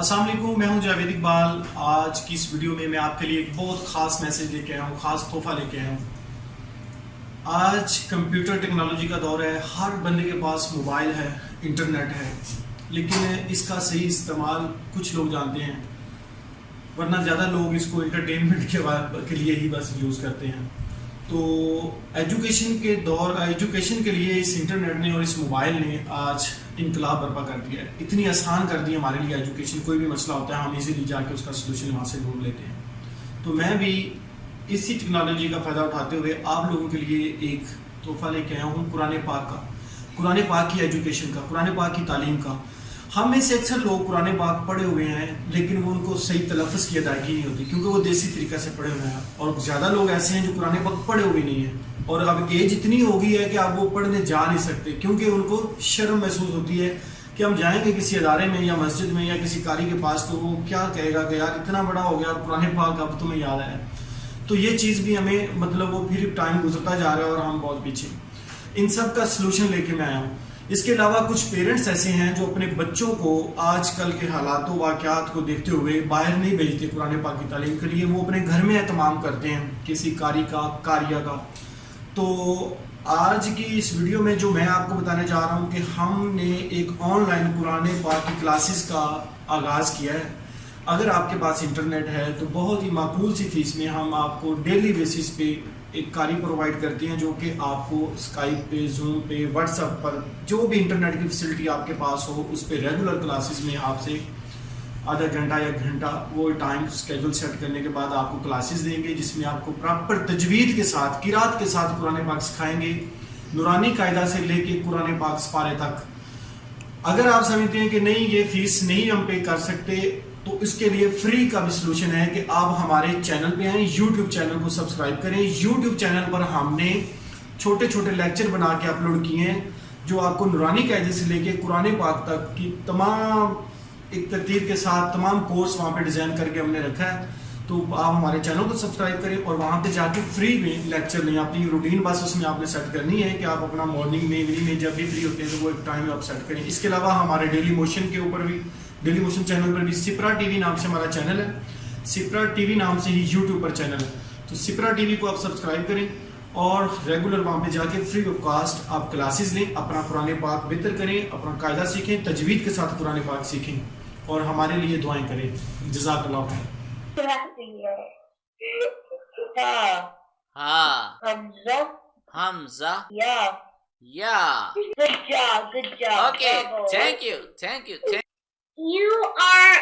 السلام علیکم، میں ہوں جاوید اقبال۔ آج کی اس ویڈیو میں آپ کے لیے ایک بہت خاص میسج لے کے آیا ہوں، خاص تحفہ لے کے آیا ہوں۔ آج کمپیوٹر ٹیکنالوجی کا دور ہے، ہر بندے کے پاس موبائل ہے، انٹرنیٹ ہے، لیکن اس کا صحیح استعمال کچھ لوگ جانتے ہیں، ورنہ زیادہ لوگ اس کو انٹرٹینمنٹ کے لیے ہی بس یوز کرتے ہیں۔ تو ایجوکیشن کے لیے اس انٹرنیٹ نے اور اس موبائل نے آج انقلاب برپا کر دیا ہے، اتنی آسان کر دی ہے ہمارے لیے ایجوکیشن۔ کوئی بھی مسئلہ ہوتا ہے ہم ایزیلی جا کے اس کا سلوشن وہاں سے ڈھونڈ لیتے ہیں۔ تو میں بھی اسی ٹیکنالوجی کا فائدہ اٹھاتے ہوئے آپ لوگوں کے لیے ایک تحفہ لے کے آیا ہوں، قرآن پاک کا، قرآن پاک کی ایجوکیشن کا، قرآن پاک کی تعلیم کا۔ ہم میں سے اکثر لوگ قرآن پاک پڑھے ہوئے ہیں، لیکن وہ ان کو صحیح تلفظ کی ادائیگی نہیں ہوتی، کیونکہ وہ دیسی طریقہ سے پڑھے ہوئے ہیں۔ اور زیادہ لوگ ایسے ہیں جو قرآن پاک پڑھے ہوئے نہیں ہیں، اور اب ایج اتنی ہو گئی ہے کہ اب وہ پڑھنے جا نہیں سکتے، کیونکہ ان کو شرم محسوس ہوتی ہے کہ ہم جائیں گے کسی ادارے میں یا مسجد میں یا کسی قاری کے پاس تو وہ کیا کہے گا کہ یار اتنا بڑا ہو گیا اور قرآن پاک اب تمہیں یاد ہے۔ تو یہ چیز بھی ہمیں وہ پھر ٹائم گزرتا جا رہا ہے اور ہم بہت پیچھے۔ ان سب کا سلوشن لے کے میں آیا ہوں۔ اس کے علاوہ کچھ پیرنٹس ایسے ہیں جو اپنے بچوں کو آج کل کے حالات و واقعات کو دیکھتے ہوئے باہر نہیں بھیجتے قرآن پاک کی تعلیم کے لیے، وہ اپنے گھر میں اہتمام کرتے ہیں کسی قاری کا، قاریہ کا۔ تو آج کی اس ویڈیو میں جو میں آپ کو بتانے جا رہا ہوں کہ ہم نے ایک آن لائن قرآن پاک کی کلاسز کا آغاز کیا ہے۔ اگر آپ کے پاس انٹرنیٹ ہے تو بہت ہی معقول سی فیس میں ہم آپ کو ڈیلی بیسس پہ ایک قاری پرووائڈ کرتے ہیں، جو کہ آپ کو اسکائپ پہ، زوم پہ، واٹس ایپ پر، جو بھی انٹرنیٹ کی فیسلٹی آپ کے پاس ہو اس پہ ریگولر کلاسز میں آپ سے آدھا گھنٹہ یا گھنٹہ وہ ٹائم اسکیجول سیٹ کرنے کے بعد آپ کو کلاسز دیں گے، جس میں آپ کو پراپر تجوید کے ساتھ، قرات کے ساتھ قرآن پاک سکھائیں گے، نورانی قاعدہ سے لے کے قرآن پاک سپارے تک۔ اگر آپ سمجھتے ہیں کہ نہیں یہ فیس نہیں ہم پے کر سکتے، تو اس کے لیے فری کا بھی سلوشن ہے کہ آپ ہمارے چینل پہ آئیں، یوٹیوب چینل کو سبسکرائب کریں۔ یوٹیوب چینل پر ہم نے چھوٹے چھوٹے لیکچر بنا کے اپلوڈ کیے ہیں، جو آپ کو نورانی قاعدے سے لے کے قرآن پاک تک کی تمام ایک ترتیب کے ساتھ تمام کورس وہاں پہ ڈیزائن کر کے ہم نے رکھا ہے۔ تو آپ ہمارے چینل کو سبسکرائب کریں اور وہاں پہ جا کے فری میں لیکچر لیں۔ اپنی روٹین بس اس میں آپ نے سیٹ کرنی ہے کہ آپ اپنا مارننگ میں، ایوننگ میں جب بھی فری ہوتے ہیں تو وہ ایک ٹائم آپ سیٹ کریں۔ اس کے علاوہ ہمارے ڈیلی موشن کے اوپر بھی، ڈیلی موشن چینل پر بھی سپرا ٹی وی نام سے ہمارا چینل ہے، سپرا ٹی وی نام سے ہی یوٹیوب پر چینل ہے۔ تو سپرا ٹی وی کو آپ سبسکرائب کریں اور ریگولر وہاں پہ جا کے فری آف کاسٹ آپ کلاسز لیں، اپنا قرآن پاک بہتر کریں، اپنا قاعدہ سیکھیں، تجوید کے ساتھ قرآن پاک سیکھیں اور ہمارے لیے دعائیں کریں۔ جزاک اللہ خیر۔ Hamza. Yeah. Good job. Okay. Bravo. Thank you. You are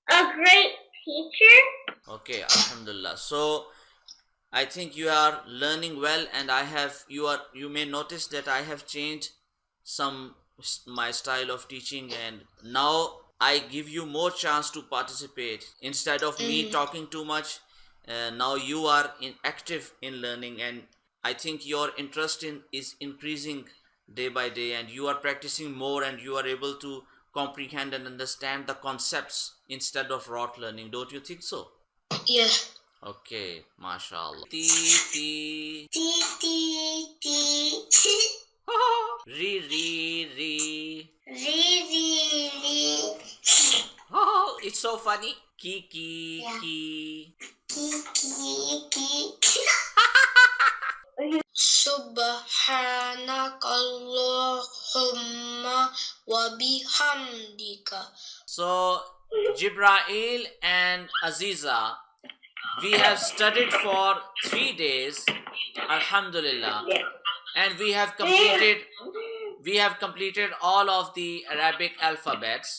a great teacher. Okay. Alhamdulillah. So I think you are learning well, and you may notice that I have changed my style of teaching, and now I give you more chance to participate instead of me talking too much. Now you are active in learning, and I think your interest is increasing day by day, and you are practicing more, and you are able to comprehend and understand the concepts instead of rote learning. Don't you think so? Yes. Okay, mashallah. T T T T Re re re. Re. Oh, it's so funny. Ki ki Yeah. ki. Ki. Subhanakallahumma wa bihamdika. So, Jibrail and Aziza, we have studied for 3 days, Alhamdulillah, and we have completed all of the Arabic alphabets.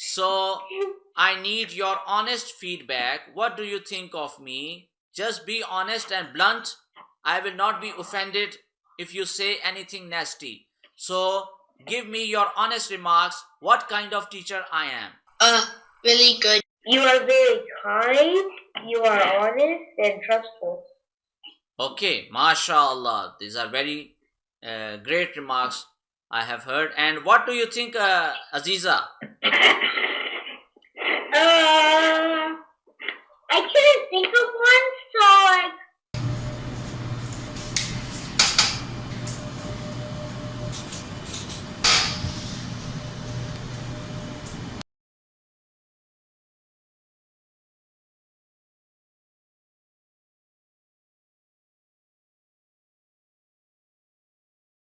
So, I need your honest feedback. What do you think of me? Just be honest and blunt. I will not be offended if you say anything nasty. So, give me your honest remarks. What kind of teacher I am? Really good. You are very kind, you are honest and trustful. Okay, mashallah. These are very great remarks I have heard. And what do you think, Aziza? I couldn't think of one, so